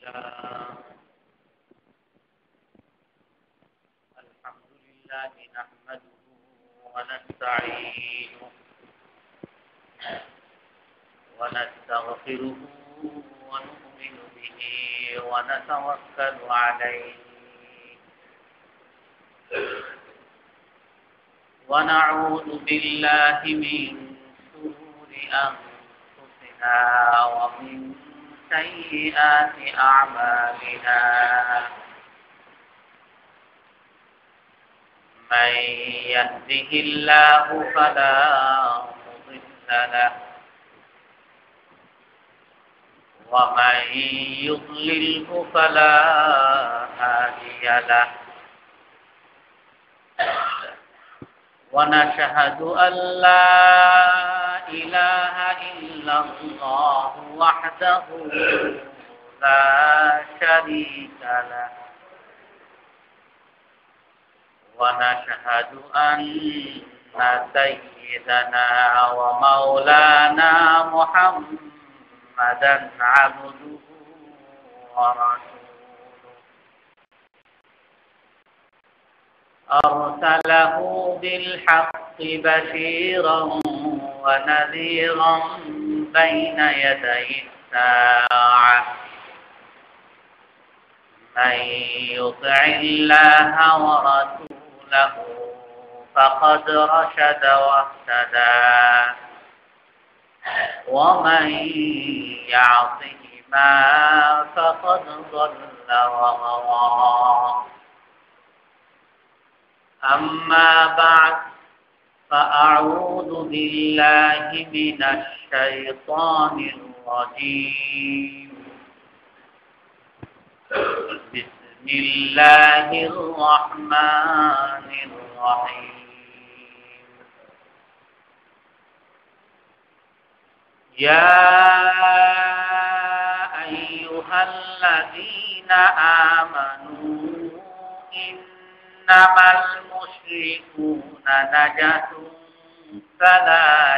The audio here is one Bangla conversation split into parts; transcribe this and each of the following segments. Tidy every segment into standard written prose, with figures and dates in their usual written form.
الحمد لله نحمده ونستعينه ونستغفره ونؤمن به ونتوكل عليه ونعوذ بالله من شرور أنفسنا ومن سيئات أعمالنا من يهده الله فلا مضل له ومن يضلله فلا هادي له ونشهد أن لا إله إلا الله وحده لا شريك له ونشهد أن سيدنا ومولانا محمدا عبده ورسوله أرسله بالحق بشيرا ونذيرا بين يدي الساعة من يطع الله ورسوله فقد رشد واهتدى ومن يعصهما فقد ضل وغوى أما بعد فأعوذ بالله من الشيطان الرجيم بسم الله الرحمن الرحيم يا أيها الذين آمنوا إنما المشركون نجس فلا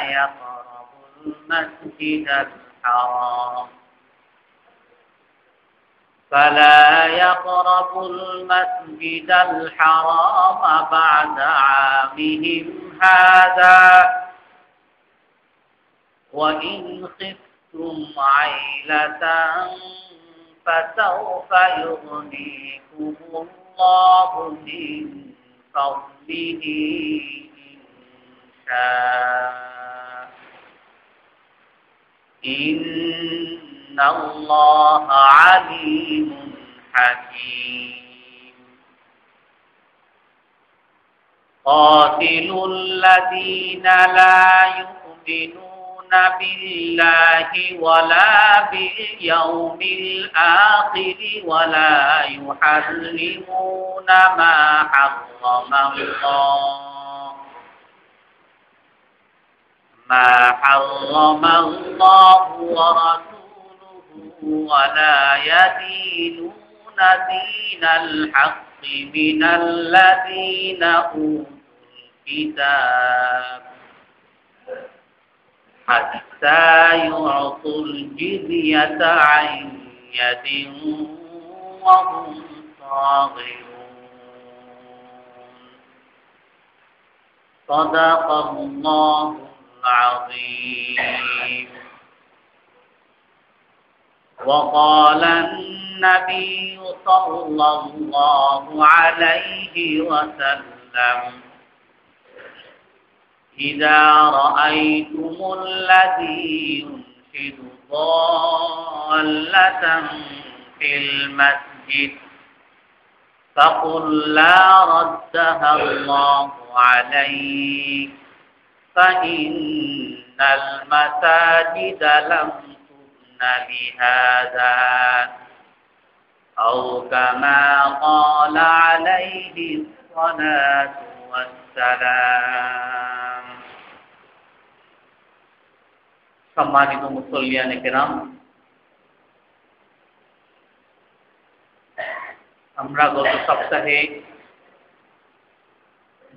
يقربوا المسجد الحرام بعد عامهم هذا وإن خفتم عيلة فسوف يغنيكم الله من فضله إن شاء إن الله عليم حكيم قاتلوا الذين لا يؤمنون بالله ولا باليوم الآخر ولا يحرمون ما حرم الله ورسوله ولا يدينون دين الحق من الذين أوتوا الكتاب حتى يعطوا الجزية عن يد وهم صاغرون صدق الله العظيم وقال النبي صلى الله عليه وسلم إذا رأيتم الذي ينشد ضالة في المسجد فقل لا ردها الله عليك فإن المساجد لم تبن لهذا أو كما قال عليه الصلاة والسلام সম্মানিত মুসল্লিয়ানে কেরাম, আমরা গত সপ্তাহে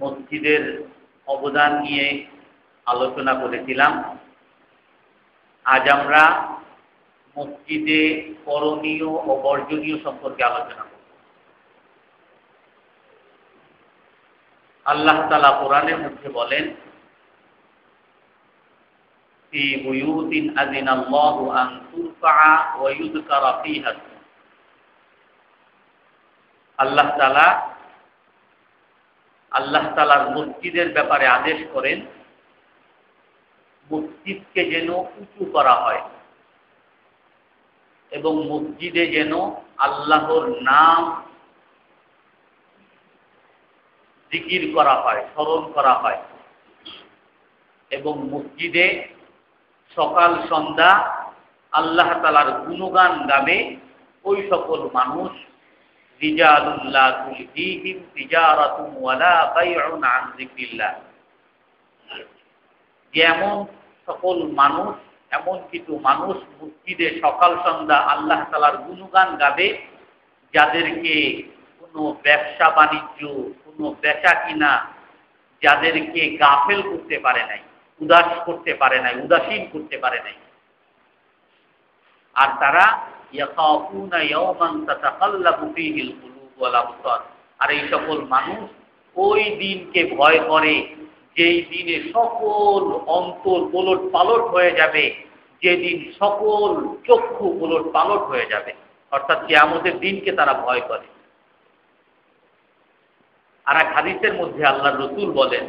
মসজিদের অবদান নিয়ে আলোচনা করেছিলাম। আজ আমরা মসজিদে করণীয় ও বর্জনীয় সম্পর্কে আলোচনা করব। আল্লাহ তাআলা কোরআনের মধ্যে বলেন, ফি বুয়ুতিন আযিনাল্লাহু আন তুরফা ওয়া ইউযকারা ফীহা। আল্লাহ তাআলার মসজিদের ব্যাপারে আদেশ করেন, মসজিদকে যেন উঁচু করা হয় এবং মসজিদে যেন আল্লাহর নাম জিকির করা হয়, স্মরণ করা হয় এবং মসজিদে সকাল সন্ধ্যা আল্লাহ তাআলার গুণগান গাবে ওই সকল মানুষ, রিজালুল্লাহ তুলহিহিম তিজারাতুন ওয়ালা বাইউন আন যিকরিল্লাহ। যেমন সকল মানুষ, এমন কিছু মানুষ মসজিদে সকাল সন্ধ্যা আল্লাহ তাআলার গুণগান গাবে, যাদেরকে কোনো ব্যবসা বাণিজ্য, কোনো বেচা কিনা যাদেরকে গাফেল করতে পারে নাই, উদাস করতে পারে নাই, উদাসীন করতে পারে নাই। আর তারা ইয়াখাফুনা ইয়াওমান তাতাকাল্লাবু ফীহিল কুলুব ওয়াল আবসার। আর এই সকল মানুষ ওই দিনকে ভয় করে যেই দিনে সকল অন্তর ওলট পালট হয়ে যাবে, যেদিন সকল চক্ষু ওলট পালট হয়ে যাবে, অর্থাৎ কিয়ামতের দিনকে তারা ভয় করে। আর এক হাদিসের মধ্যে আল্লাহর রাসূল বলেন,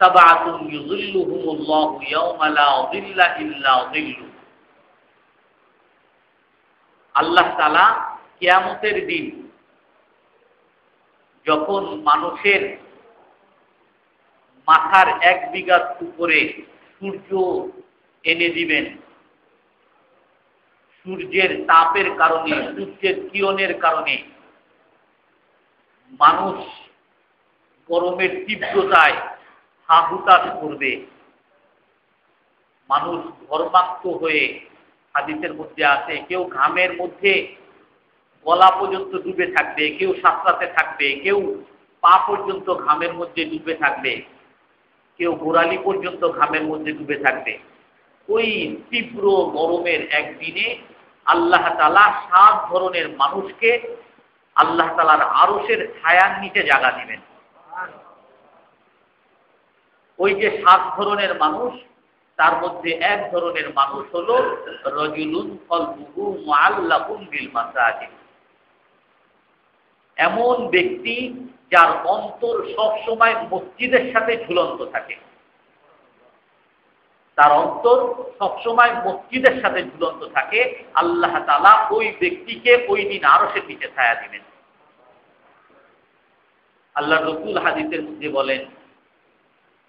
সাবআতুন ইউযিল্লুহুমুল্লাহু ইয়াওমা লা যিল্লা ইল্লা যিল্লু। আল্লাহ তাআলা কিয়ামতের দিন যখন মানুষের মাথার 1 বিঘা উপরে সূর্য এনে দিবেন, সূর্যের তাপের কারণে, সূর্যের কিরণের কারণে মানুষ গরমের তীব্রতায় হাহুতাশ করবে, মানুষ ঘর্মাক্ত হয়ে, হাদিসের মধ্যে আছে, কেউ ঘামের মধ্যে গলা পর্যন্ত ডুবে থাকবে, কেউ সাঁতরাতে থাকবে, কেউ পা পর্যন্ত ঘামের মধ্যে ডুবে থাকবে, কেউ গোড়ালি পর্যন্ত ঘামের মধ্যে ডুবে থাকবে। ওই তীব্র গরমের একদিনে আল্লাহ তাআলা 7 ধরনের মানুষকে আল্লাহ তাআলার আরশের ছায়ার নিচে জায়গা দিবেন। ওই যে 7 ধরনের মানুষ, তার মধ্যে 1 ধরনের মানুষ হলো রাজুলুন কলবুহু মুআল্লাকুন বিল মাসাজিদ। এমন ব্যক্তি যার অন্তর সব সময় মসজিদের সাথে ঝুলন্ত থাকে, তার অন্তর সব সময় মসজিদের সাথে ঝুলন্ত থাকে। আল্লাহ তাআলা ওই ব্যক্তিকে ওই দিন আরশের নিচে ছায়া দিবেন। আল্লাহর রাসূল হাদিসের মধ্যে বলেন,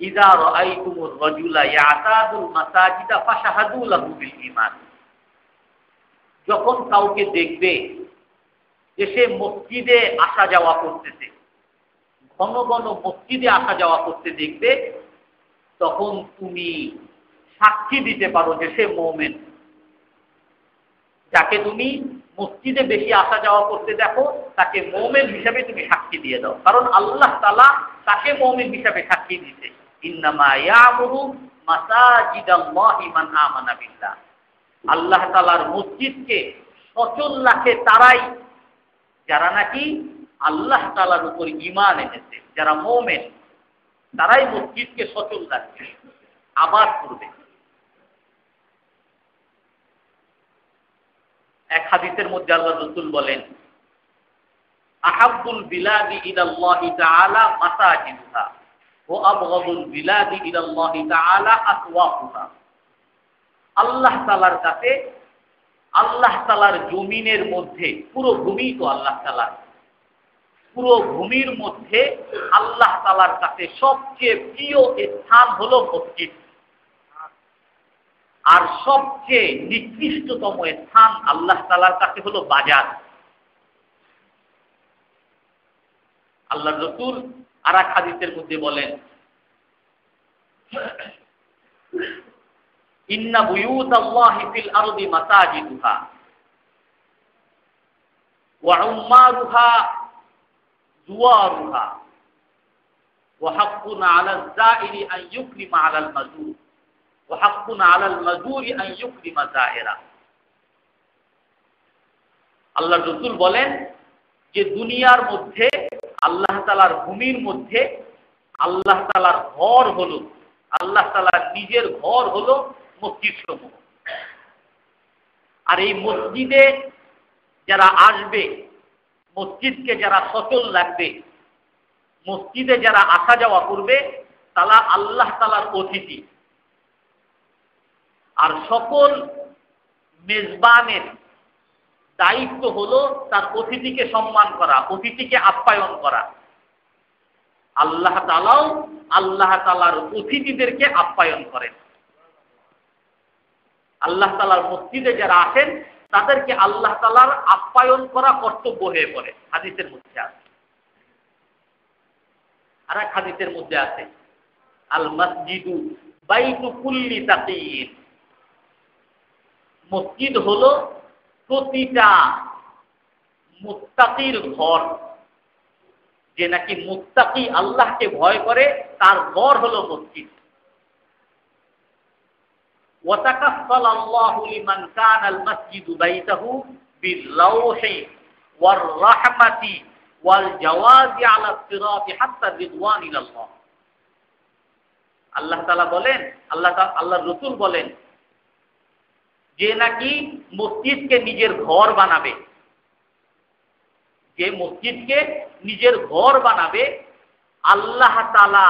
ইযা রাআইতুমুর রাজুলা ইয়াতাদুল মাসাজিদা ফাশহাদু লাহু বিল ঈমান। যখন কাউকে দেখবে যে সে মসজিদে আসা যাওয়া করতেছে, ঘন ঘন মসজিদে আসা যাওয়া করতে দেখবে, তখন তুমি সাক্ষী দিতে পারো যে সে মুমিন। যাকে তুমি মসজিদে বেশি আসা যাওয়া করতে দেখো, তাকে মুমিন হিসাবে তুমি সাক্ষী দিয়ে দাও, কারণ আল্লাহ তাআলা তাকে মুমিন হিসাবে সাক্ষী দিতে। ইন্নামা ইয়ামুরু মাসাজিদাল্লাহি মান আমানা বিল্লাহ। আল্লাহ তাআলার মসজিদকে সচল রাখে তারাই যারা নাকি আল্লাহ তাআলার উপর ঈমান এনেছে, যারা মুমিন, তারাই মসজিদকে সচল রাখবে, আবাদ করবে। এক হাদিসের মধ্যে আল্লাহর রাসূল বলেন, আহাব্বুল বিলাদি ইলাল্লাহি তাআলা মাসাজিদুহা ওয়া আবগাদুল বিলাদি ইলাল্লাহি তাআলা আসওয়াকুহা। আল্লাহ তাআলার কাছে, আল্লাহ তাআলার জমিনের মধ্যে, পুরো ভূমি তো আল্লাহ তাআলার, পুরো ভূমির মধ্যে আল্লাহ তাআলার কাছে সবচেয়ে প্রিয় স্থান হলো মসজিদ, আর সবচেয়ে নিকৃষ্টতম স্থান আল্লাহ তাআলার কাছে হলো বাজার। আল্লাহর রাসূল আর এক হাদিসের মধ্যে বলেন, ইন্না বুয়ুতাল্লাহি ফিল আরদি মাসাজিদুহা ওয়া উম্মারুহা জুওয়ারুহা ওয়া হাক্কুন আলা যায়িরি আন ইউকরিমা আলাল মাজুর ওয়া হাক্কুন আলাল মাজুরি আন ইউকরিমা যাহিরা। আল্লাহর রাসূল বলেন যে দুনিয়ার মধ্যে আল্লাহ তাআলার ভূমির মধ্যে আল্লাহ তাআলার ঘর হলো, আল্লাহ তাআলার নিজের ঘর হলো মসজিদ সমূহ। আর এই মসজিদে যারা আসবে, মসজিদকে যারা সচল রাখবে, মসজিদে যারা আসা যাওয়া করবে, তারা আল্লাহ তাআলার অতিথি। আর সকল মেজবানের দায়িত্ব হলো তার অতিথিকে সম্মান করা, অতিথিকে আপ্যায়ন করা। আল্লাহ তাআলাও আল্লাহ তাআলার অতিথিদেরকে আপ্যায়ন করেন। আল্লাহ তাআলার মসজিদে যারা আসেন তাদেরকে আল্লাহ তাআলার আপ্যায়ন করা কর্তব্য হয়ে পড়ে, হাদিসের মধ্যে আছে। আর এক হাদিসের মধ্যে আছে, আল মসজিদু বাইতু কুল্লি তাকিয়্যিন। মসজিদ হলো প্রতিটা মুত্তাকির ঘর। যে নাকি মুত্তাকি, আল্লাহকে ভয় করে, তার ঘর হলো মসজিদ। ওয়াতাকাফফালাল্লাহু লিমান কানাল মাসজিদু বাইতাহু বিল-লাওহি ওয়ার-রাহমাতি ওয়াল-জাওয়াজি আলা সিরাতি হাত্তা রিদওয়ান ইলাল্লাহ। আল্লাহ তাআলা বলেন, আল্লাহর রাসূল বলেন যে নাকি মসজিদকে নিজের ঘর বানাবে, যে মসজিদকে নিজের ঘর বানাবে, আল্লাহ তাআলা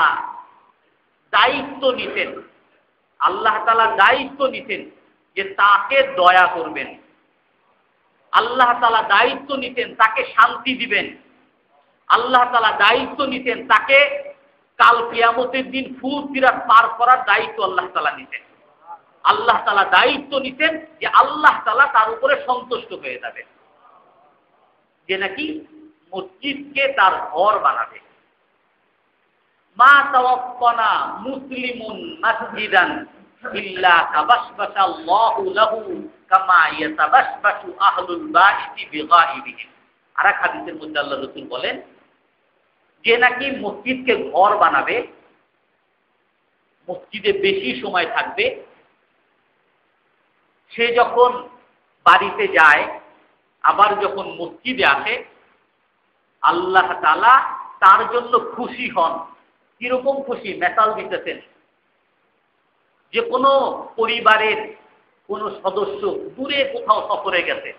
দায়িত্ব নিতেন, আল্লাহ তাআলা দায়িত্ব নিতেন যে তাকে দয়া করবেন, আল্লাহ তাআলা দায়িত্ব নিতেন তাকে শান্তি দিবেন, আল্লাহ তাআলা দায়িত্ব নিতেন তাকে কাল কিয়ামতের দিন ফুল সিরাত পার করার দায়িত্ব আল্লাহ তাআলা নিতেন। আল্লাহ তাআলা দায়িত্ব নিতেন যে আল্লাহ তাআলা তার উপরে সন্তুষ্ট হয়ে যাবে, যে নাকি মসজিদকে তার ঘর বানাবে। মা তাওয়াফানা মুসলিমুন মাসজিদান ইল্লা তাবাশবাশাল্লাহু লাহু কামা ইয়াতাবাশবাশু আহলুল বাইতি বিগাইবিহি। আর এক হাদিসের মধ্যে আল্লাহর রাসূল বলেন যে নাকি মসজিদকে ঘর বানাবে, মসজিদে বেশি সময় থাকবে, সে যখন বাড়িতে যায় আবার যখন মসজিদে আসে, আল্লাহ তাআলা তার জন্য খুশি হন। কিরকম খুশি? মেসাল দিতেছেন যে কোনো পরিবারের কোনো সদস্য দূরে কোথাও সফরে গেছে,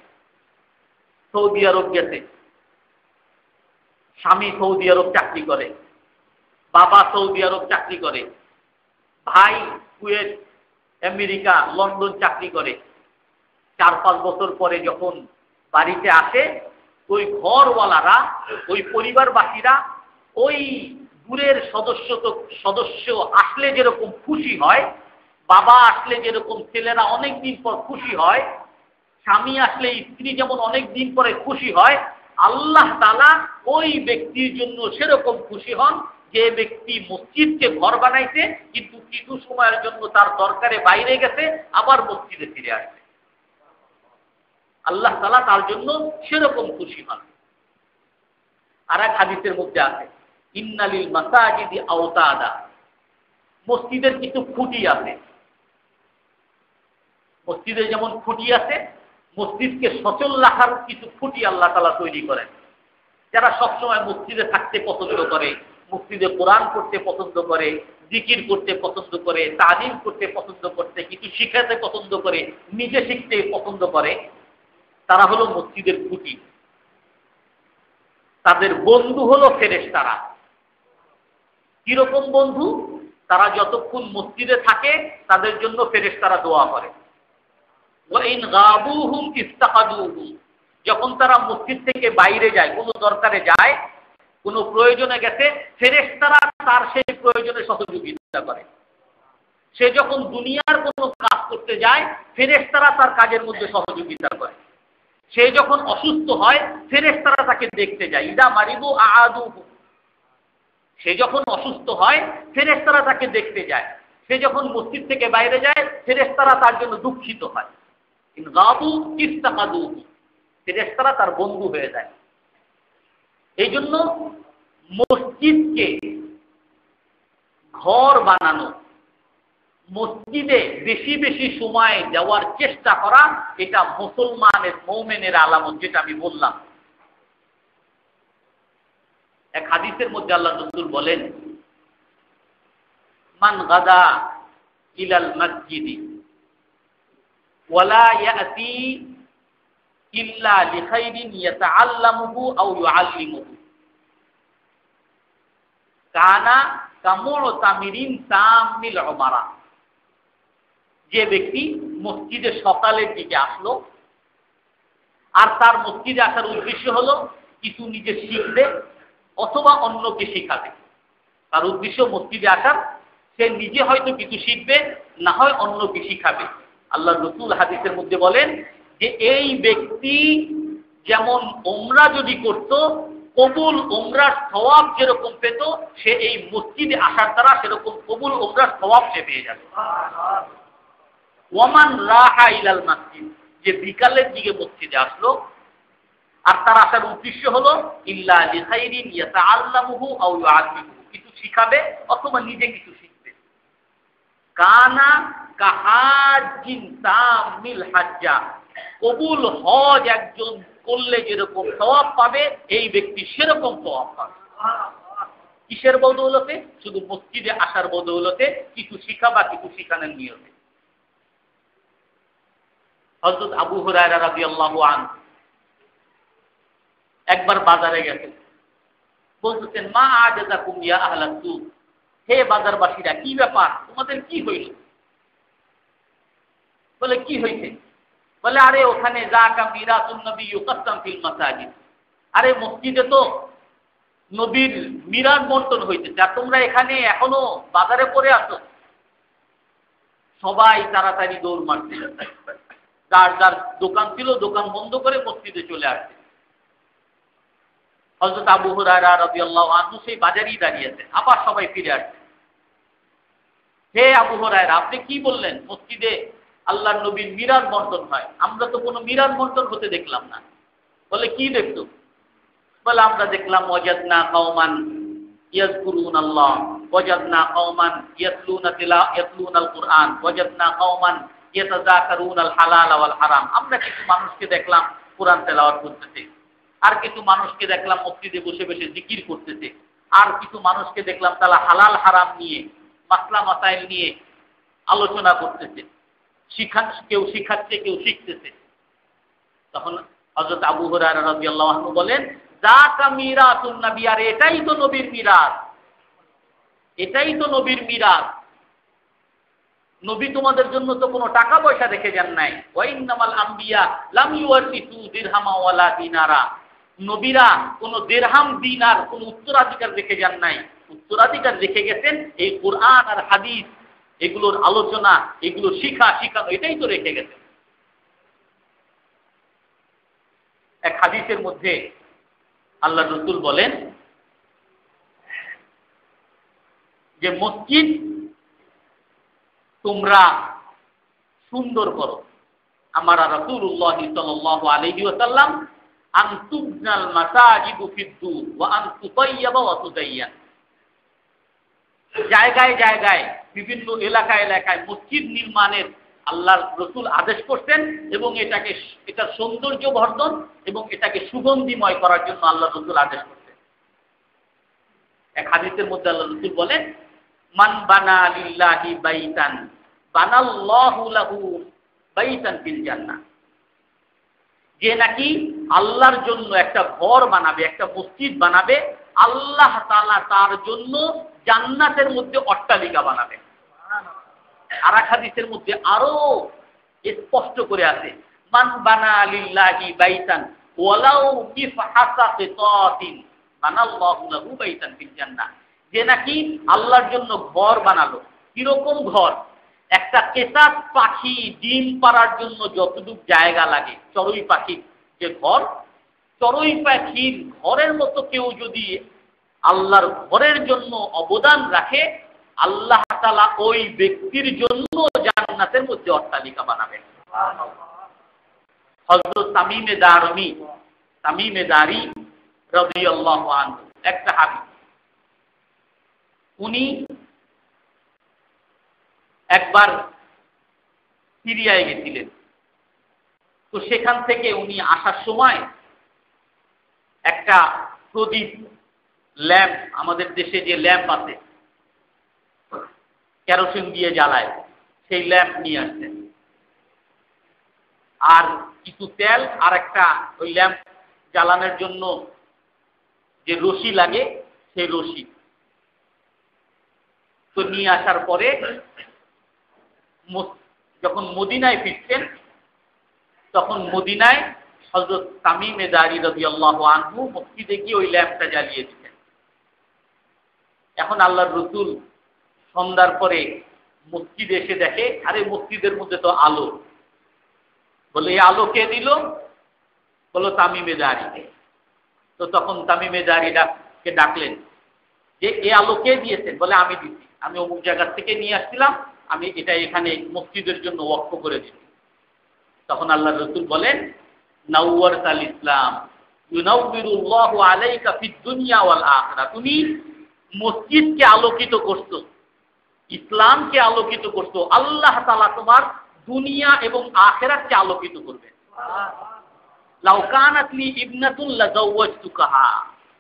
সৌদি আরব গেছে, স্বামী সৌদি আরব চাকরি করে, বাবা সৌদি আরব চাকরি করে, ভাই কুয়েত, আমেরিকা, লন্ডন চাকরি করে। 4-5 বছর পরে যখন বাড়িতে আসে, ওই ঘরওয়ালারা, ওই পরিবারবাসীরা ওই দূরের সদস্য আসলে যেরকম খুশি হয়, বাবা আসলে যেরকম ছেলেরা অনেক দিন পর খুশি হয়, স্বামী আসলে স্ত্রী যেমন অনেক দিন পরে খুশি হয়, আল্লাহ তাআলা ওই ব্যক্তির জন্য সেরকম খুশি হন যে ব্যক্তি মসজিদকে ঘর বানাইছে কিন্তু কিছু সময়ের জন্য তার দরকারে বাইরে গেছে, আবার মসজিদে ফিরে আসবে। আল্লাহ তাআলা তার জন্য সেরকম খুশি হন। আর এক হাদিসের মধ্যে আছে, ইন্নালিল মাসাজিদি আওতাদা। মসজিদের কিছু খুঁটি আছে। মসজিদে যেমন খুঁটি আছে, মসজিদকে সচল রাখার কিছু খুঁটি আল্লাহ তাআলা তৈরি করেন। যারা সবসময় মসজিদে থাকতে পছন্দ করে, মসজিদে কোরআন পড়তে পছন্দ করে, জিকির করতে পছন্দ করে, তালিম করতে পছন্দ করতে, কিছু শিখাতে পছন্দ করে, নিজে শিখতে পছন্দ করে, তারা হলো মসজিদের খুঁটি। তাদের বন্ধু হলো ফেরেশতারা। কিরকম বন্ধু? তারা যতক্ষণ মসজিদে থাকে তাদের জন্য ফেরেশতারা দোয়া করে। ওয়া ইন গাবুহুম ইফতাকাদুহুম। যখন তারা মসজিদ থেকে বাইরে যায়, কোনো দরকারে যায়, কোনো প্রয়োজনে গেছে, ফেরেশতারা তার সেই প্রয়োজনে সহযোগিতা করে। সে যখন দুনিয়ার কোনো কাজ করতে যায়, ফেরেশতারা তার কাজের মধ্যে সহযোগিতা করে। সে যখন অসুস্থ হয়, ফেরেশতারা তাকে দেখতে যায়। ইদা মারিদু আআদুহু। সে যখন অসুস্থ হয়, ফেরেশতারা তাকে দেখতে যায়। সে যখন মসজিদ থেকে বাইরে যায়, ফেরেশতারা তার জন্য দুঃখিত হয়। ইন গাবু ইফতাকাদুহু। ফেরেশতারা তার বন্ধু হয়ে যায়। এই জন্য মসজিদকে ঘর বানানো, মসজিদে বেশি বেশি সময় দেওয়ার চেষ্টা করা, এটা মুসলমানের মুমিনের আলামত, যেটা আমি বললাম। এক হাদিসের মধ্যে আল্লাহ রাসূল বলেন, মান গাদা ইলাল মসজিদি ওয়ালা ইয়াতি ইল্লা লিখাইরিন ইয়াতাআল্লামুহু আও ইউআল্লিমুহু কানা কামুতামিরিন তামিল উমারা। যে ব্যক্তি মসজিদে সকালের দিকে আসলো, আর তার মসজিদে আসার উদ্দেশ্য হলো কিছু নিজে শিখবে অথবা অন্যকে শেখাবে। তার উদ্দেশ্য মসজিদে আসার, সে নিজে হয়তো কিছু শিখবে, না হয় অন্যকে শিখাবে। আল্লাহ রাসূল হাদিসের মধ্যে বলেন যে এই ব্যক্তি যেমন উমরা যদি করত, কবুল উমরার সওয়াব যেরকম পেত, সে এই মসজিদে আসার দ্বারা সেরকম কবুল উমরার সওয়াব সে পেয়ে যাবে। ওয়ামান রাহা ইলাল মসজিদ, যে বিকালের দিকে মসজিদে আসলো, আর তার আসার উদ্দেশ্য হলো ইল্লা লিখাইরিন ইয়াতাআল্লামুহু আও ইউআল্লিমুহু, কিছু শিখাবে অথবা নিজে কিছু শিখবে, কানা কাহাজ্জিন তামিল হাজ্জা, কবুল হজ একজন করলে যেরকম সওয়াব পাবে, এই ব্যক্তি সেরকম সওয়াব পাবে। কিসের বদৌলতে? শুধু মসজিদে আসার বদৌলতে, কিছু শিখা বা কিছু শিখানোর নিয়তে। হযরত আবু হুরায়রা রাদিয়াল্লাহু আনহু একবার বাজারে গেছেন, বলতেছেন, মা আজাযাকুম ইয়া আহলাস সুক, হে বাজারবাসীরা, কি ব্যাপার, তোমাদের কি হইল? বলে, কি হইছে? বলে, আরে ওখানে যাকা মিরাতুন নবী ইউকাসসাম ফিল মাসাজিদ, আরে মসজিদে তো নবীর মিরাজ বন্টন হইতেছে, আর তোমরা এখানে এখনো বাজারে পড়ে আছো। সবাই তাড়াতাড়ি দৌড় মারছে, যার যার দোকান ছিল দোকান বন্ধ করে মসজিদে চলে আসছে। হযরত আবু হুরায়রা রাদিয়াল্লাহু আনহু সেই বাজারেই দাঁড়িয়েছে, আবার সবাই ফিরে আসছে। হে আবু হুরায়রা, আপনি কি বললেন মসজিদে আল্লাহর নবীর মিরাজ বন্টন হয়? আমরা তো কোনো মিরাজ বন্টন হতে দেখলাম না। বলে, কি দেখতো? বলে, আমরা দেখলাম ওয়াজাদনা কওমান ইয়াযকুরুনাল্লাহ, ওয়াজাদনা কওমান ইয়াতলুনাল কুরআন, ওয়াজাদনা কওমান ইয়াতাযাকারুনাল হালাল ওয়াল হারাম। আমরা কিছু মানুষকে দেখলাম কোরআন তেলাওয়াত করতেছে, আর কিছু মানুষকে দেখলাম মসজিদে বসে বসে জিকির করতেছে, আর কিছু মানুষকে দেখলাম তারা হালাল হারাম নিয়ে, মাসলা মাসাইল নিয়ে আলোচনা করতেছে, কেউ শিখাচ্ছে, কেউ শিখতেছে। তখন হযরত আবু হুরায়রা রাদিয়াল্লাহু আনহু বলেন, যাকা মিরাতুন নবী, আর এটাই তো নবীর মিরাজ, এটাই তো নবীর মিরাজ। নবী তোমাদের জন্য তো কোনো টাকা পয়সা রেখে যান নাই। ওয়া ইন্নামাল আম্বিয়া লাম ইউয়ারিসু দিরহামা ওয়ালা দিনারা, নবীরা কোনো দিরহাম দিনার কোনো উত্তরাধিকার রেখে যান নাই। উত্তরাধিকার রেখে গেছেন এই কোরআন আর হাদিস, এগুলোর আলোচনা, এগুলো শিখানো, এটাই তো রেখে গেছেন। এক হাদিসের মধ্যে আল্লাহ রাসূল বলেন যে মসজিদ তোমরা সুন্দর করো। আমার রাসূলুল্লাহ সাল্লাল্লাহু আলাইহি ওয়াসাল্লাম আন তুবনাল মাসাজিদু ফিদ-দুর ওয়া আন তুতায়্যাবা ওয়া তুদায়্যান, জায়গায় জায়গায় বিভিন্ন এলাকায় এলাকায় মসজিদ নির্মাণের আল্লাহর রাসূল আদেশ করতেন, এবং এটার সৌন্দর্য বর্ধন এবং এটাকে সুগন্ধিময় করার জন্য আল্লাহ রাসূল আদেশ করতেন। এক হাদিসের মধ্যে আল্লাহ রাসূল বলেন, মান বানা লিল্লাহি বাইতান বানাল্লাহু লাহু বাইতান ফিল জান্নাহ, যে নাকি আল্লাহর জন্য একটা ঘর বানাবে, একটা মসজিদ বানাবে, আল্লাহ তাআলা তার জন্য জান্নাতের মধ্যে অট্টালিকা বানাবে। আর এক হাদিসের মধ্যে আরো স্পষ্ট করে আছে, মান বানা লিল্লাহি বাইতান ওয়ালাউ বিফহাসা কিতাতিন বানাল্লাহু লাহু বাইতান ফিল জান্নাহ, যে নাকি আল্লাহর জন্য ঘর বানালো। কিরকম ঘর? একটা কেসাস পাখি ডিম পাড়ার জন্য যতটুকু জায়গা লাগে, চড়ুই পাখির যে ঘর, চড়ুই পাখির ঘরের মতো কেউ যদি আল্লাহর ঘরের জন্য অবদান রাখে, আল্লাহ তাআলা ওই ব্যক্তির জন্য জান্নাতের মধ্যে অট্টালিকা বানাবেন। হযরত তামিমে দারি রাদিয়াল্লাহু আনহু এক সাহাবী, উনি একবার সিরিয়ায় গেছিলেন। তো সেখান থেকে উনি আসার সময় একটা প্রদীপ ল্যাম্প, আমাদের দেশে যে ল্যাম্প আছে কেরোসিন দিয়ে জ্বালায়, সেই ল্যাম্প নিয়ে আসছেন, আর কিছু তেল, আর একটা ওই ল্যাম্প জ্বালানোর জন্য যে রশি লাগে সেই রশি। তো নিয়ে আসার পরে যখন মদিনায় ফিরছেন, তখন মদিনায় হযরত তামিম দারি রাদিয়াল্লাহু আনহু মসজিদে গিয়ে ওই ল্যাম্পটা জ্বালিয়ে দিতেন। এখন আল্লাহর রাসূল সন্ধ্যার পরে মসজিদে এসে দেখে, আরে মসজিদের মধ্যে তো আলো। বলে এই আলো কে দিল? বলো তামিমে দারি। তো তখন তামিমে দারিকে ডাকলেন যে এই আলো কে দিয়েছেন? বলে আমি দিচ্ছি, আমি অমুক জায়গা থেকে নিয়ে আসছিলাম, আমি এটা এখানে মসজিদের জন্য ওয়াকফ করে দিচ্ছি। তখন আল্লাহর রাসূল বলেন, নাওয়ারতাল ইসলাম ইউনাউবিরুল্লাহু আলাইকা ফিদ দুনিয়া ওয়াল আখিরাহ। তুমি মসজিদকে আলোকিত করছো, ইসলামকে আলোকিত করছো, আল্লাহ তাআলা তোমার দুনিয়া এবং আখিরাতকে আলোকিত করবেন। লাউ কানাত লি ইবনাতুন লাযাওয়াজতুকাহা।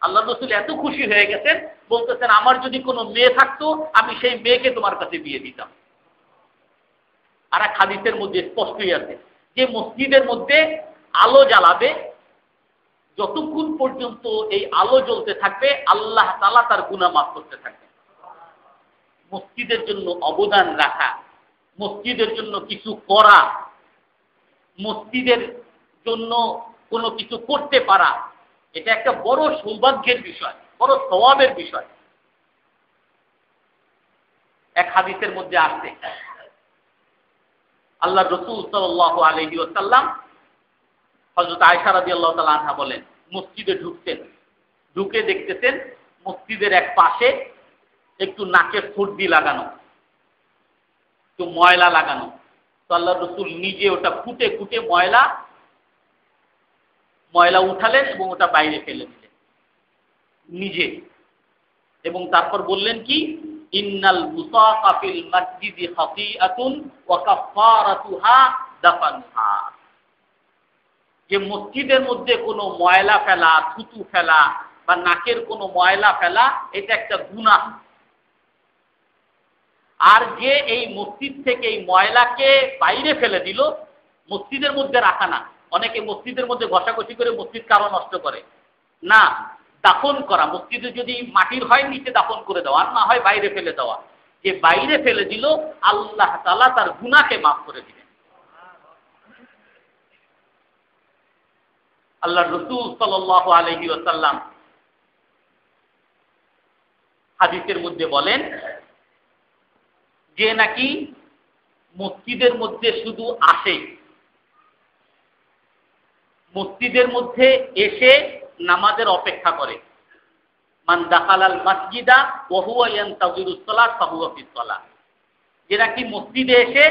আল্লাহর রাসূল এত খুশি হয়ে গেছেন, বলতেছেন আমার যদি কোনো মেয়ে থাকতো আমি সেই মেয়েকে তোমার কাছে বিয়ে দিতাম। আর এক হাদিসের মধ্যে স্পষ্টই আছে যে মসজিদের মধ্যে আলো জ্বালাবে, যতক্ষণ পর্যন্ত এই আলো জ্বলতে থাকবে আল্লাহ তাআলা তার গুনাহ মাফ করতে থাকবে। মসজিদের জন্য অবদান রাখা, মসজিদের জন্য কিছু করা, মসজিদের জন্য কোনো কিছু করতে পারা, এটা একটা বড় সৌভাগ্যের বিষয়, বড় সওয়াবের বিষয়। এক হাদিসের মধ্যে আসছে আল্লাহ রাসূল সাল্লাল্লাহু আলাইহি ওয়াসাল্লাম হযরত আয়েশা রাদিয়াল্লাহু তাআলা আনহা বলেন, মসজিদে ঢুকতেন, ঢুকে দেখতেছেন মসজিদের এক পাশে একটু নাকে ফুর্দি লাগানো, একটু ময়লা লাগানো। তো আল্লাহ রাসূল নিজে ওটা ফুটে ফুটে ময়লা উঠালেন এবং ওটা বাইরে ফেলে দিলেন নিজে, এবং তারপর বললেন কি, ইন্নাল মুসাফা ফিল মসজিদি খাতিআতুন ওয়া কাফারাতুহা দাফানুহা। যে মসজিদের মধ্যে কোনো ময়লা ফেলা, থুতু ফেলা বা নাকের কোনো ময়লা ফেলা, এটা একটা গুনাহ। আর যে এই মসজিদ থেকে এই ময়লাকে বাইরে ফেলে দিল, মসজিদের মধ্যে রাখা না, অনেকে মসজিদের মধ্যে ঘষাঘষি করে মসজিদ কারো নষ্ট করে না, দাফন করা, মসজিদে যদি মাটির হয় নিচে দাফন করে দেওয়া, আর না হয় বাইরে ফেলে দেওয়া। যে বাইরে ফেলে দিল আল্লাহ তাআলা তার গুনাহকে মাফ করে দিবেন। আল্লাহ রাসূল সাল্লাল্লাহু আলাইহি ওয়াসাল্লাম হাদিসের মধ্যে বলেন যে নাকি মসজিদের মধ্যে শুধু আসে, মসজিদের মধ্যে এসে নামাজের অপেক্ষা করে, মান দাখালাল মাসজিদা ওয়া হুয়া ইয়ানতাযিরুস সালাত ফাহুয়া ফিস সালাত। যে নাকি মসজিদে এসে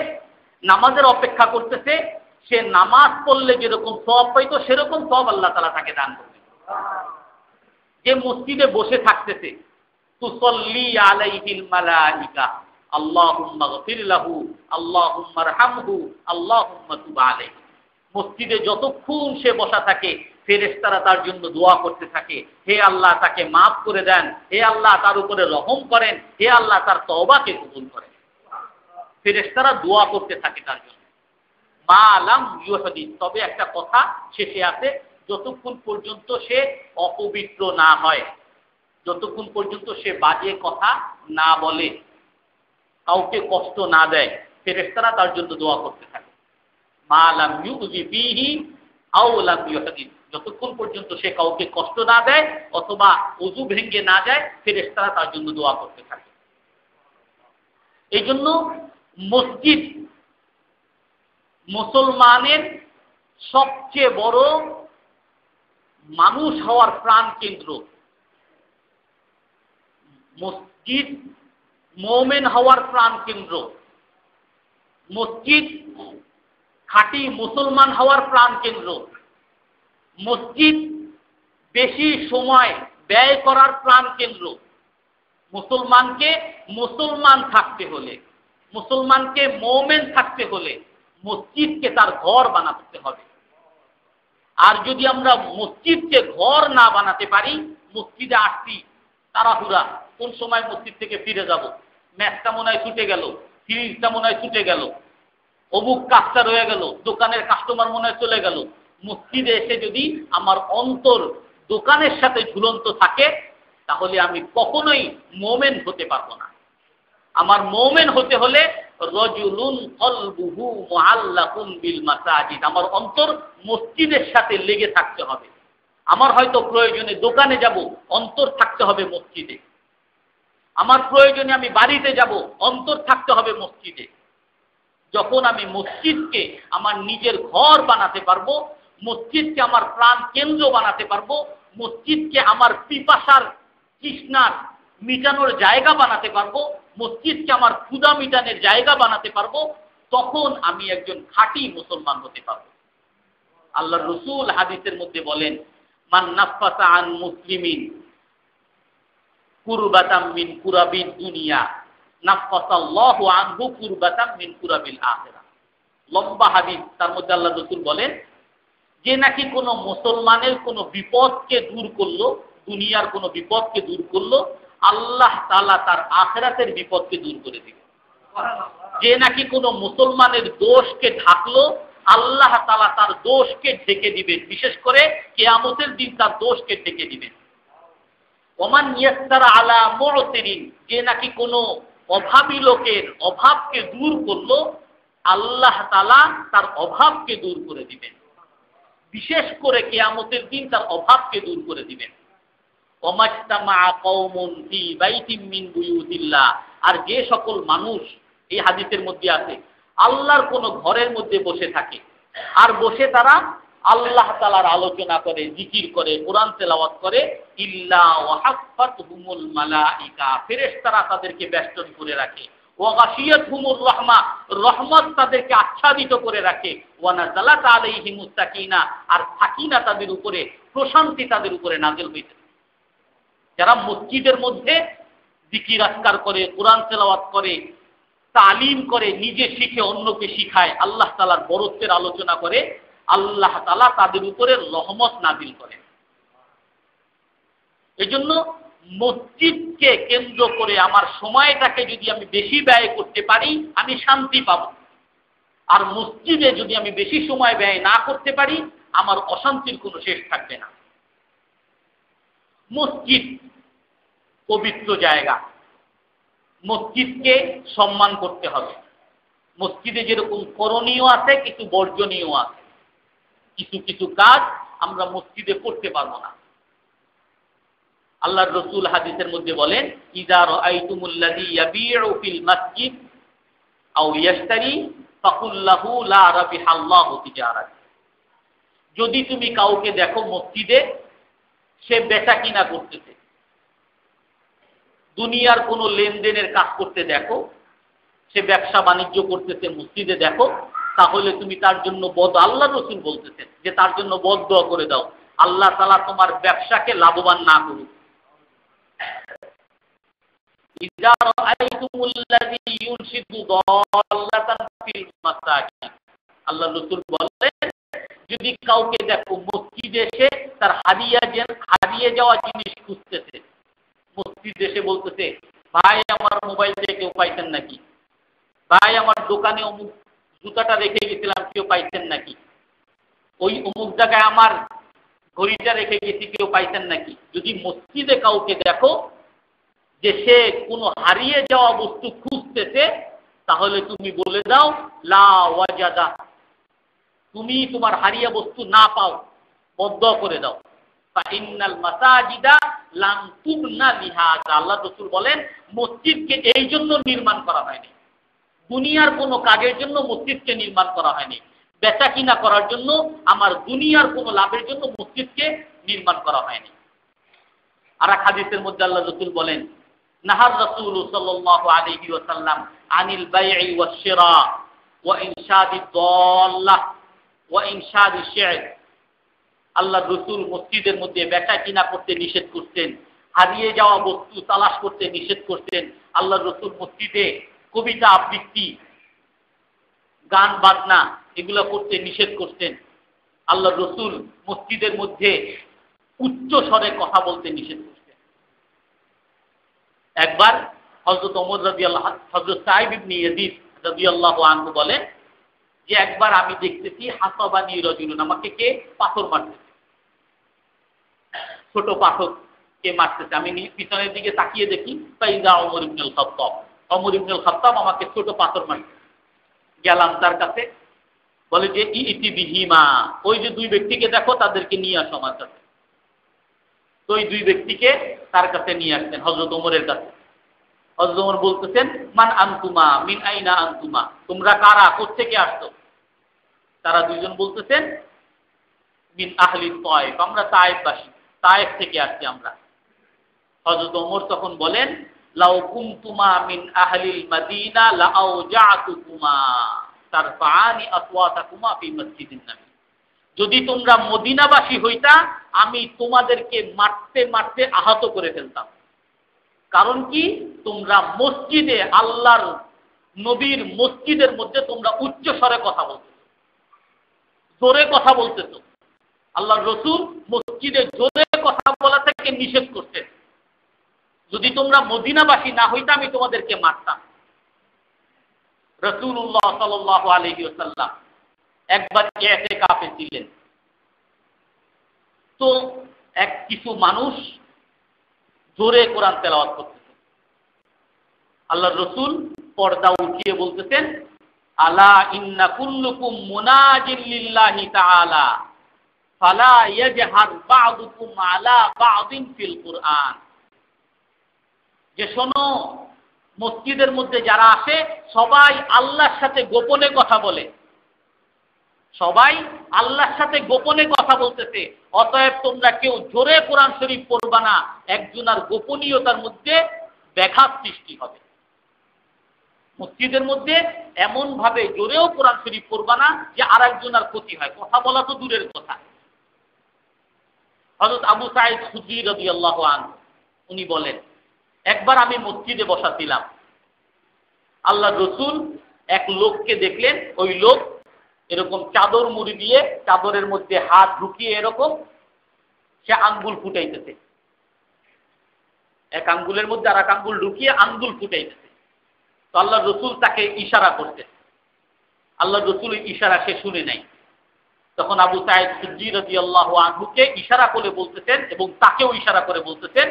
নামাজের অপেক্ষা করতেছে, সে নামাজ পড়লে যেরকম সওয়াব পাইতো সেরকম সওয়াব আল্লাহ তাআলা তাকে দান করবেন। যে মসজিদে বসে থাকতেছে, তুসল্লি আলাইহিল মালাইকা আল্লাহুম্মা গফির লাহু আল্লাহুম্মা আরহামহু আল্লাহুম্মা তুব আলাইহি। মসজিদে যতক্ষণ সে বসা থাকে ফেরেশতারা তার জন্য দোয়া করতে থাকে, হে আল্লাহ তাকে মাফ করে দেন, হে আল্লাহ তার উপরে রহম করেন, হে আল্লাহ তার তওবাকে কবুল করেন। ফেরেশতারা দোয়া করতে থাকে তার জন্য। মা লাম ইউহদিস, তবে একটা কথা শেষে আছে, যতক্ষণ পর্যন্ত সে অপবিত্র না হয়, যতক্ষণ পর্যন্ত সে বাজে কথা না বলে, কাউকে কষ্ট না দেয়, ফেরেশতারা তার জন্য দোয়া করতে থাকে। মা লাম ইউজি বিহি আও লাম ইউহদিস, যতক্ষণ পর্যন্ত সে কাউকে কষ্ট না দেয় অথবা ওযু ভেঙে না যায়, ফেরেশতারা তার জন্য দোয়া করতে থাকে। এই জন্য মসজিদ মুসলমানের সবচেয়ে বড় মানুষ হওয়ার প্রাণ কেন্দ্র। মসজিদ মুমিন হওয়ার প্রাণ কেন্দ্র। মসজিদ খাঁটি মুসলমান হওয়ার প্রাণ কেন্দ্র। মসজিদ বেশি সময় ব্যয় করার প্রাণ কেন্দ্র। মুসলমানকে মুসলমান থাকতে হলে, মুসলমানকে মুমিন থাকতে হলে মসজিদকে তার ঘর বানাতে হবে। আর যদি আমরা মসজিদকে ঘর না বানাতে পারি, মসজিদে আসছি তাড়াহুড়া, কোন সময় মসজিদ থেকে ফিরে যাব, ম্যাচটা মনে হয় ছুটে গেল, সিরিজটা মনে হয় ছুটে গেল, অমুক কাজটা রয়ে গেল, দোকানের কাস্টমার মনে হয় চলে গেল। মসজিদে এসে যদি আমার অন্তর দোকানের সাথে ঝুলন্ত থাকে, তাহলে আমি কখনোই মুমিন হতে পারবো না। আমার মুমিন হতে হলে রাজুলুন কলবুহু মুআল্লাকুন বিল মাসাজিদ, আমার অন্তর মসজিদের সাথে লেগে থাকতে হবে। আমার হয়তো প্রয়োজনে দোকানে যাব, অন্তর থাকতে হবে মসজিদে। আমার প্রয়োজনে আমি বাড়িতে যাব, অন্তর থাকতে হবে মসজিদে। যখন আমি মসজিদকে আমার নিজের ঘর বানাতে পারবো, মসজিদকে আমার প্রাণ কেন্দ্র বানাতে পারবো, মসজিদকে আমার পিপাসার তৃষ্ণার মিটানোর জায়গা বানাতে পারবো, মসজিদকে আমার ক্ষুধা মিটানোর জায়গা বানাতে পারবো, তখন আমি একজন খাঁটি মুসলমান হতে পারবো। আল্লাহর রাসূল হাদিসের মধ্যে বলেন, মান নাফাসা আন মুসলিমিন কুরবাতাম মিন কুরাবিদ দুনিয়া নাফাসাল্লাহু আনহু কুরবাতাম মিন কুরাবিল আখিরাহ। লম্বা হাদিস, তার মধ্যে আল্লাহর রাসূল বলেন যে নাকি কোনো মুসলমানের কোনো বিপদকে দূর করলো, দুনিয়ার কোনো বিপদকে দূর করলো, আল্লাহ তাআলা তার আখিরাতের বিপদকে দূর করে দিবেন। যে নাকি কোনো মুসলমানের দোষকে ঢাকলো, আল্লাহ তাআলা তার দোষকে ঢেকে দিবেন, বিশেষ করে কিয়ামতের দিন তার দোষকে ঢেকে দিবেন। ওমান ইয়াসসারা আলা মু'সিরিন, যে নাকি কোনো অভাবী লোকের অভাবকে দূর করলো, আল্লাহ তাআলা তার অভাবকে দূর করে দিবেন, বিশেষ করে কিয়ামতের দিন তার অভাবকে দূর করে দিবেন। ওমাজতামা কওমুন ফি বাইতিম মিন বুয়ুতিল্লাহ, আর যে সকল মানুষ, এই হাদিসের মধ্যে আছে, আল্লাহর কোন ঘরের মধ্যে বসে থাকে, আর বসে তারা আল্লাহ তাআলার আলোচনা করে, জিকির করে, কোরআন তেলাওয়াত করে, ইল্লা ওয়া হাফাতহুমুল মালাইকা, ফেরেশতারা তাদেরকে বেষ্টন করে রাখে, ওয়া গাশিয়াতহুমুর রাহমা, রহমত তাদেরকে আচ্ছাদিত করে রাখে, ওয়া নাযালাত আলাইহিমুস সাকিনা, আর সাকিনা তাদের উপরে, প্রশান্তি তাদের উপরে নাযিল হইতে। যারা মসজিদের মধ্যে জিকির আজকার করে, কোরআন তেলাওয়াত করে, তালিম করে, নিজে শিখে অন্যকে শিখায়, আল্লাহ তাআলার বরত্বের আলোচনা করে, আল্লাহ তাআলা তাদের উপরে রহমত নাযিল করেন। এজন্য মসজিদকে কেন্দ্র করে আমার সময়টাকে যদি আমি বেশি ব্যয় করতে পারি, আমি শান্তি পাব। আর মসজিদে যদি আমি বেশি সময় ব্যয় না করতে পারি, আমার অশান্তির কোনো শেষ থাকবে না। মসজিদ পবিত্র জায়গা, মসজিদকে সম্মান করতে হবে। মসজিদে যেরকম করণীয় আছে, কিছু বর্জনীয় আছে। কিছু কিছু কাজ আমরা মসজিদে করতে পারবো না। আল্লাহর রাসূল হাদিসের মধ্যে বলেন, ইযা রাআইতুমুল্লাযী ইয়াবিউ ফিল মাসজিদ আও ইয়াশতারি ফাকুল লাহু লা রাবিহাল্লাহু তিজারাত। যদি তুমি কাউকে দেখো মসজিদে সে বেচা কিনা করতেছে, দুনিয়ার কোনো লেনদেনের কাজ করতে দেখো, সে ব্যবসা বাণিজ্য করতেছে মসজিদে দেখো, তাহলে তুমি তার জন্য আল্লাহর রাসূল বলতেছেন যে তার জন্য বদদোয়া করে দাও, আল্লাহ তাআলা তোমার ব্যবসাকে লাভবান না করুক। ইযা রাআইতুমুল্লাযী ইউনশিদু দাল্লাতান ফিল মাসাজিদ, আল্লাহর রাসূল বলেন যদি কাউকে দেখো মসজিদে এসে তার হারিয়ে যাওয়া জিনিস খুঁজতেছে, মসজিদে এসে বলতেছে, ভাই আমার মোবাইল দিয়ে কেউ পাইছেন নাকি, ভাই আমার দোকানে অমুক জুতাটা রেখে গেছিলাম কেউ পাইছেন নাকি, ওই অমুক জায়গায় আমার ঘড়িটা রেখে গেছি কেউ পাইছেন নাকি। যদি মসজিদে কাউকে দেখো যে সে কোনো হারিয়ে যাওয়া বস্তু খুঁজতেছে, তাহলে তুমি বলে দাও লা ওয়াজাদা, তুমি তোমার হারিয়ে বস্তু না পাও, বদদোয়া করে দাও। ফাইন্নাল মাসাজিদা লাম তুবনা লিহাযা, আল্লাহর রাসূল বলেন মসজিদকে এই জন্য নির্মাণ করা হয়নি, দুনিয়ার কোনো কাজের জন্য মসজিদকে নির্মাণ করা হয়নি, বেচা কিনা করার জন্য, আমার দুনিয়ার কোনো লাভের জন্য মসজিদকে নির্মাণ করা হয়নি। আর এক হাদিসের মধ্যে আল্লাহর রাসূল বলেন, নাহার রাসূল সাল্লাল্লাহু আলাইহি ওয়াসাল্লাম আনিল বাই'i ওয়াশ শিরা ওয়া ইনশাদিদ দাল্লাহ ওয়া ইনশাদিশ শি'r। আল্লাহর রাসূল মসজিদের মধ্যে বেচা কিনা করতে নিষেধ করতেন, হারিয়ে যাওয়া বস্তু তালাশ করতে নিষেধ করতেন। আল্লাহর রাসূল মসজিদে কবিতা আবৃত্তি, গান বাজনা এগুলো করতে নিষেধ করতেন। আল্লাহ রসুল মসজিদের মধ্যে উচ্চ স্বরে কথা বলতে নিষেধ করতেন। একবার হযরত ওমর রাদিয়াল্লাহু আনহু, হযরত সাঈদ ইবনে ইয়াজিদ রাদিয়াল্লাহু আনহু বলেন যে একবার আমি দেখতেছি হাসাবানি রাজুলুন, আমাকে কে পাথর মারতেছে, ছোট পাথর কে মারতেছে। আমি পিছনের দিকে তাকিয়ে দেখি ফাইদা ওমর ইবনুল খাত্তাব, ওমর ইবনুল খাত্তাব আমাকে ছোট পাথর মারতেছে। গেলাম তার কাছে, বলে যে ইতি বিহিমা, ওই যে দুই ব্যক্তিকে দেখো তাদেরকে নিয়ে আসো আমার কাছে। তো ওই দুই ব্যক্তিকে তার কাছে নিয়ে আসতেন হযরত ওমরের কাছে। হযরত ওমর বলতেছেন মান আনতুমা মিন আইনা আনতুমা, তোমরা কারা, কোত্থেকে আসছো? তারা দুইজন বলতেছেন মিন আহলি তায়েফ, আমরা তায়েফবাসী, তায়েফ থেকে আসছি আমরা। হযরত ওমর তখন বলেন লাউ কুনতুমা মিন আহলিল মাদিনা লাআউজাতুকুমা তারফানি আসওয়াতাকুমা ফি মসজিদিন নবী, যদি তোমরা মদিনাবাসী হইতা আমি তোমাদেরকে মারতে মারতে আহত করে ফেলতাম। কারণ কি, তোমরা মসজিদে, আল্লাহর নবীর মসজিদের মধ্যে তোমরা উচ্চ স্বরে কথা বলতেছ, জোরে কথা বলতেছ। আল্লাহর রাসূল মসজিদে জোরে কথা বলা থেকে নিষেধ করতেন। যদি তোমরা মদিনাবাসী না হইতা আমি তোমাদেরকে মারতাম। রাসূলুল্লাহ সাল্লাল্লাহু আলাইহি ওয়াসাল্লাম একবার ইতিকাফে ছিলেন। তো কিছু মানুষ জোরে কোরআন তেলাওয়াত করতেছেন। আল্লাহর রাসূল পর্দা উঠিয়ে বলতেছেন আলা ইন্না কুল্লুকুম মুনাজিল লিল্লাহি তাআলা ফালা ইয়াজহার বা'দুকুম আলা বা'দিন ফিল কুরআন, যে শোনো মসজিদের মধ্যে যারা আসে সবাই আল্লাহর সাথে গোপনে কথা বলে, সবাই আল্লাহর সাথে গোপনে কথা বলতেছে, অতএব তোমরা কেউ জোরে কোরআন শরীফ পড়বা না, একজনের গোপনীয়তার মধ্যে ব্যাঘাত সৃষ্টি হবে। মসজিদের মধ্যে এমন ভাবে জোরেও কোরআন শরীফ পড়বা না যে আরেকজনের ক্ষতি হয়, কথা বলা তো দূরের কথা। হযরত আবু সাঈদ খুদরি রাদিয়াল্লাহু আনহু উনি বলেন একবার আমি মসজিদে বসা ছিলাম, আল্লাহর রাসূল এক লোককে দেখলেন, ওই লোক এরকম চাদর মুড়ি দিয়ে চাদরের মধ্যে হাত ঢুকিয়ে এরকম সে আঙ্গুল ফুটাইতেছে, এক আঙ্গুলের মধ্যে আর এক আঙ্গুল ঢুকিয়ে আঙ্গুল ফুটাইতেছে। তো আল্লাহর রাসূল তাকে ইশারা করতেন, আল্লাহর রাসূল ইশারা সে শুনে নাই। তখন আবু সাঈদ খুদরি রাদিয়াল্লাহু আনহুকে ইশারা করে বলতেছেন এবং তাকেও ইশারা করে বলতেছেন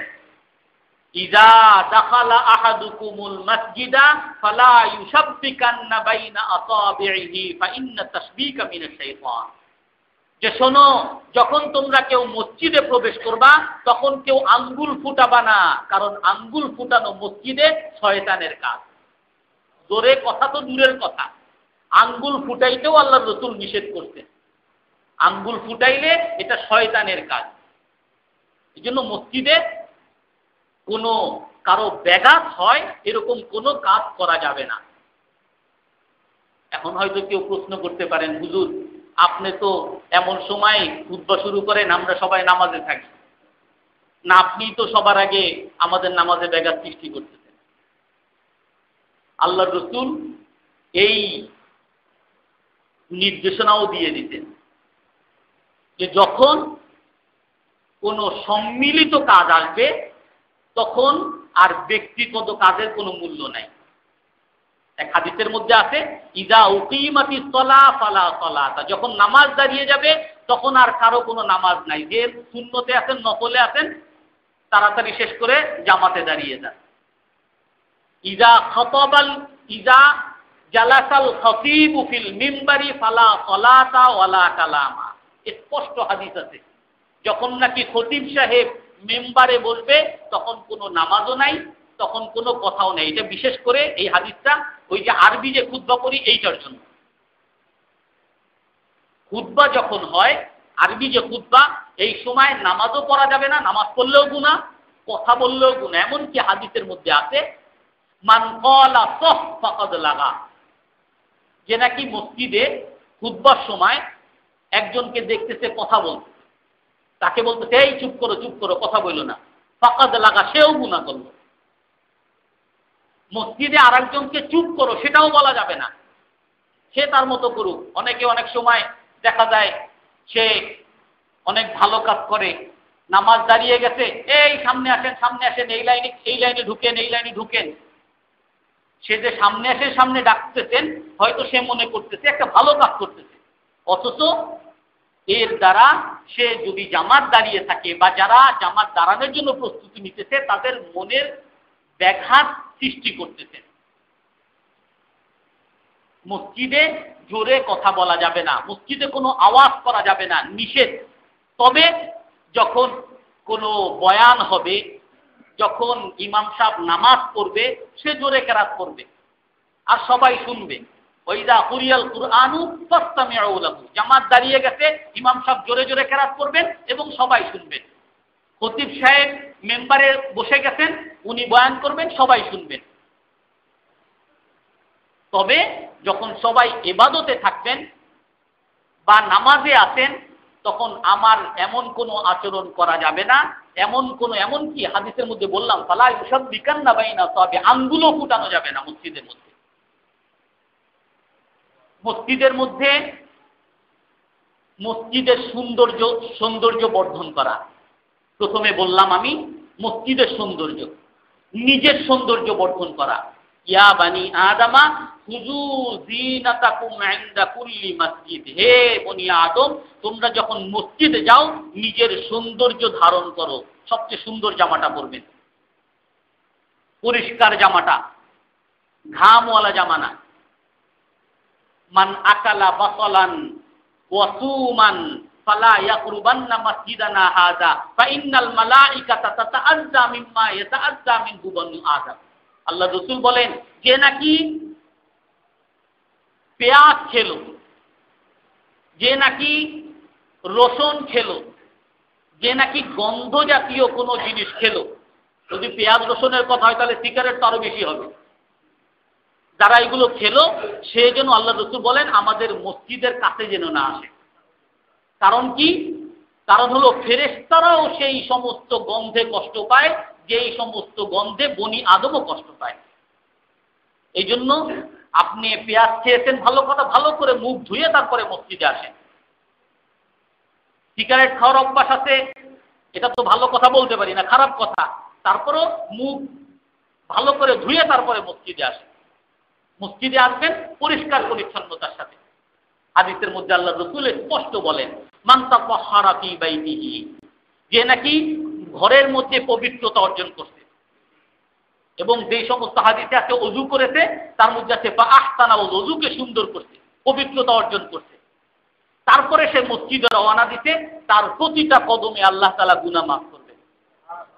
ইযা দাখালা আহাদুকুমুল মাসজিদা ফালা ইউশাব্বিকান্না বাইনা আসাবিহি ফাইন্না তাশবিকা মিনাশ শাইতান, যে শোনো যখন তোমরা কেউ মসজিদে প্রবেশ করবা তখন কেউ আঙ্গুল ফুটাবা না, কারণ আঙ্গুল ফুটানো মসজিদে শয়তানের কাজ। জোরে কথা তো দূরের কথা, আঙ্গুল ফুটাইতেও আল্লাহর রাসূল নিষেধ করতেন। আঙ্গুল ফুটাইলে এটা শয়তানের কাজ। এজন্য মসজিদে কোনো কারো ব্যাঘাত হয় এরকম কোনো কাজ করা যাবে না। এখন হয়তো কেউ প্রশ্ন করতে পারেন হুজুর আপনি তো এমন সময় খুতবা শুরু করেন আমরা সবাই নামাজে থাকি না, আপনি তো সবার আগে আমাদের নামাজে ব্যাঘাত সৃষ্টি করতেছেন। আল্লাহর রাসূল এই নির্দেশনাও দিয়ে দিতেন যে যখন কোনো সম্মিলিত কাজ আসবে তখন আর ব্যক্তিগত কাজের কোনো মূল্য নাই। এক হাদিসের মধ্যে আছে ইযা উকিমাতিস সালাহ ফালা সালাতা, যখন নামাজ দাঁড়িয়ে যাবে তখন আর কারো কোনো নামাজ নাই, যে সুন্নতে আছেন নফলে আছেন তাড়াতাড়ি শেষ করে জামাতে দাঁড়িয়ে যান। ইযা জালাসাল খতীবু ফিল মিম্বারি ফালা সালাতা ওয়ালা কালামা, স্পষ্ট হাদিস আছে যখন নাকি খতীব সাহেব মেম্বারে বলবে তখন কোনো নামাজও নাই, তখন কোনো কথাও নেই। এটা বিশেষ করে এই হাদিসটা ওই যে আরবি যে খুতবা পড়ি এইটার জন্য। খুতবা যখন হয় আরবি যে খুতবা এই সময় নামাজও পড়া যাবে না, নামাজ পড়লেও গুনাহ, কথা বললেও গুনাহ। এমনকি হাদিসের মধ্যে আছে মান ক্বালা সাহ ফাকাদ লাগা, যে নাকি মসজিদে খুতবার সময় একজনকে দেখতেছে কথা বলতে, তাকে বলতেছে এই চুপ করো কথা বললো না, ফাকাদ লাগা, সেও গুনাহ করলো। মসজিদে আরেকজনকে চুপ করো সেটাও বলা যাবে না, সে তার মতো করুক। অনেকে অনেক সময় দেখা যায় সে অনেক ভালো কাজ করে, নামাজ দাঁড়িয়ে গেছে, এই সামনে আসেন, এই লাইনে ঢুকেন। সে যে সামনে ডাকতেছেন, হয়তো সে মনে করতেছে একটা ভালো কাজ করতেছে, অথচ এর দ্বারা সে যদি জামাত দাঁড়িয়ে থাকে বা যারা জামাত দাঁড়ানোর জন্য প্রস্তুতি নিতেছে তাদের মনের ব্যাঘাত সৃষ্টি করতেছে। মসজিদে জোরে কথা বলা যাবে না, মসজিদে কোনো আওয়াজ করা যাবে না, নিষেধ। তবে যখন কোনো বয়ান হবে, যখন ইমাম সাহেব নামাজ পড়বে, সে জোরে কেরাত করবে আর সবাই শুনবে। ওইদা কুরিয়াল কুরআনু ফাসতামিউ লাহু, জামাত দাঁড়িয়ে গেছে, ইমাম সাহেব জোরে জোরে কেরাত করবেন এবং সবাই শুনবেন। খতিব সাহেব মেম্বারে বসে গেছেন, উনি বয়ান করবেন, সবাই শুনবেন। তবে যখন সবাই ইবাদতে থাকবেন বা নামাজে আছেন, তখন আমার এমন কোনো আচরণ করা যাবে না, এমনকি হাদিসের মধ্যে বললাম ফালা ইউসাব্বিকান্না বাইনা সাবি, আঙ্গুলও ফুটানো যাবে না মসজিদের মধ্যে। মসজিদের সৌন্দর্য বর্ধন করা। প্রথমে বললাম আমি মসজিদের সৌন্দর্য, নিজের সৌন্দর্য বর্ধন করা। ইয়া বানি আদামা খুযু যিনাতাকুম ইনদা কুল্লি মসজিদ, হে বনি আদম তোমরা যখন মসজিদে যাও নিজের সৌন্দর্য ধারণ করো। সবচেয়ে সুন্দর জামাটা পরবেন, পরিষ্কার জামাটা, ঘামওয়ালা জামা না। মান আকালা বাসালান ওয়া সুমান ফালা ইয়াকরুবান্না মাসজিদানা হাযা ফাইন্নাল মালাইকাতা তাতাআজ্জা মিম্মা ইয়াতাআজ্জা মিনহু বানু আদম। আল্লাহ রাসূল বলেন, যে নাকি পেঁয়াজ খেলো, যে নাকি রসুন খেলো, যে নাকি গন্ধ জাতীয় কোনো জিনিস খেলো, যদি পেঁয়াজ রসুনের কথা হয় তাহলে সিগারেট তো আরো বেশি হবে, যারা এগুলো খেলো সে যেন, আল্লাহ রাসূল বলেন, আমাদের মসজিদের কাছে যেন না আসে। কারণ কি? কারণ হলো ফেরেশতারাও সেই সমস্ত গন্ধে কষ্ট পায়, যেই সমস্ত গন্ধে বনি আদমও কষ্ট পায়। এই জন্য আপনি পেঁয়াজ খেয়েছেন ভালো কথা, ভালো করে মুখ ধুয়ে তারপরে মসজিদে আসেন। সিগারেট খাওয়ার অভ্যাস আছে, এটা তো ভালো কথা বলতে পারি না, খারাপ কথা, তারপরেও মুখ ভালো করে ধুয়ে তারপরে মসজিদে আসেন। মসজিদে আসবেন পরিষ্কার পরিচ্ছন্নতার সাথে। হাদিসের মধ্যে আল্লাহ রাসূল স্পষ্ট বলেন, মান তাতাহহারা ফি বাইতিহি, যে নাকি ঘরের মধ্যে পবিত্রতা অর্জন করছে, এবং যে সমস্ত হাদিসে আছে ওযু করেছে, তার মধ্যে আছে ফা আহসানা, ওযুকে সুন্দর করছে, পবিত্রতা অর্জন করছে, তারপরে সে মসজিদে রওনা দিতে, তার প্রতিটা কদমে আল্লাহ তাআলা গুনাহ মাফ করবেন,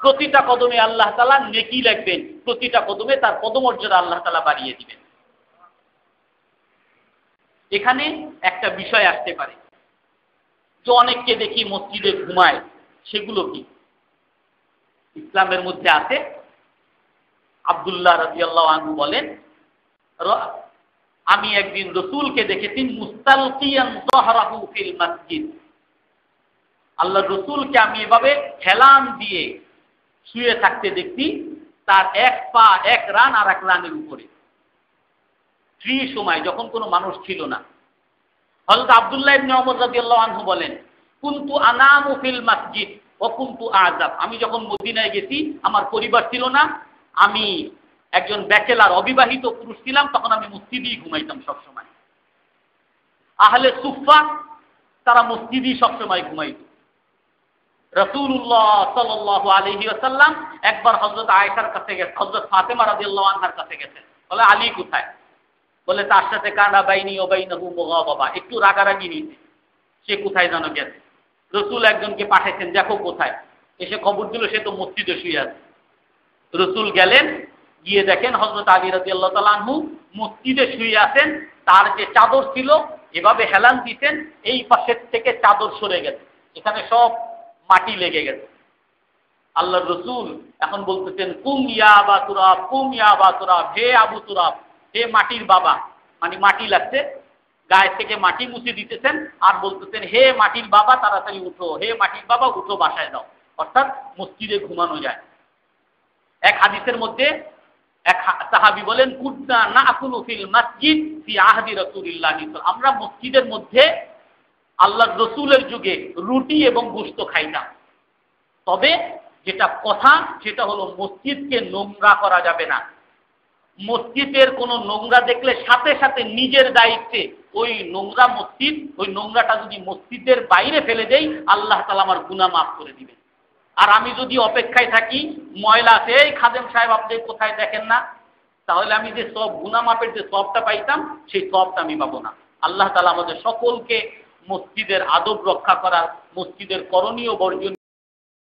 প্রতিটা কদমে আল্লাহ তাআলা নেকি লিখবেন, প্রতিটা কদমে তার পদমর্যাদা আল্লাহ তাআলা বাড়িয়ে দিবেন। এখানে একটা বিষয় আসতে পারে যে অনেককে দেখি মসজিদে ঘুমায়, সেগুলো কি? ইসলামের মধ্যে আছে। আব্দুল্লাহ রাদিয়াল্লাহু আনহু বলেন, আমি একদিন রাসূলকে দেখেছি মুস্তালকিয়ান যাহরাহু ফিল মসজিদ, আল্লাহ রাসূলকে আমি এভাবে হেলান দিয়ে শুয়ে থাকতে দেখছি, তার এক পা এক রান আর এক রানের উপরে, ফ্রি সময় যখন কোনো মানুষ ছিল না। হযরত আব্দুল্লাহ ইবনে ওমর রাদিয়াল্লাহু আনহু বলেন, কুনতু আনামু ফিল মসজিদ ওয়া কুনতু আযাব, আমি যখন মদিনায় গেছি আমার পরিবার ছিল না, আমি একজন ব্যাচেলার অবিবাহিত পুরুষ ছিলাম, তখন আমি মসজিদেই ঘুমাইতাম সবসময়। আহলে সুফা তারা মসজিদেই সবসময় ঘুমাইত। রাসূলুল্লাহ সাল্লাল্লাহু আলাইহি ওয়াসাল্লাম একবার হযরত আয়েশার কাছে গেছেন, হযরত ফাতেমা রাদিয়াল্লাহু আনহার কাছে গেছেন, বলে আলী কোথায়? বলে তার সাথে কানা বাইনি ও বাইনাহু মুগাবাবা, একটু রাগারাগি হয়েছে, সে কোথায় যেন গেছে। রাসূল একজনকে পাঠাইছেন, দেখো কোথায়। এসে খবর দিল সে তো মসজিদে শুয়ে আছে। রাসূল গেলেন, গিয়ে দেখেন হযরত আলী রাদিয়াল্লাহু তাআলা আনহু মসজিদে শুয়ে আছেন, তার যে চাদর ছিল এভাবে হেলান দিতেন, এই পাশের থেকে চাদর সরে গেছে, এখানে সব মাটি লেগে গেছে। আল্লাহ রাসূল এখন বলতেছেন, কুম ইয়া আবা তুরাব, কুম ইয়া আবা তুরাব, হে আবু তুরাব, হে মাটির বাবা, মানে মাটি লাগছে, গায়ে থেকে মাটি মুছে দিতেছেন আর বলতেছেন, হে মাটির বাবা তাড়াতাড়ি উঠো, হে মাটির বাবা উঠো, বাসায় দাও। অর্থাৎ মসজিদে ঘুমানো যায়। এক হাদিসের মধ্যে এক সাহাবী বলেন, কুন্না নাকুলু ফিল মসজিদ ফি আহদি রাসূলিল্লাহ, আমরা মসজিদের মধ্যে আল্লাহর রসুলের যুগে রুটি এবং গোশত খাইতাম। তবে যেটা কথা সেটা হলো মসজিদকে নোংরা করা যাবে না। মসজিদের কোনো নোংরা দেখলে সাথে সাথে নিজের দায়িত্বে ওই নোংরা মসজিদ, ওই নোংরাটা যদি মসজিদের বাইরে ফেলে দেই, আল্লাহ তাআলা আমার গুনাহ মাফ করে দিবেন। আর আমি যদি অপেক্ষায় থাকি, ময়লা আছে, এই খাদেম সাহেব আপনি কোথায় দেখেন না, তাহলে আমি যে সব গুনাহ মাফের যে সবটা পাইতাম সেই সবটা আমি পাবো না। আল্লাহ তাআলা আমাদের সকলকে মসজিদের আদব রক্ষা করার, মসজিদের করণীয় বর্জনীয়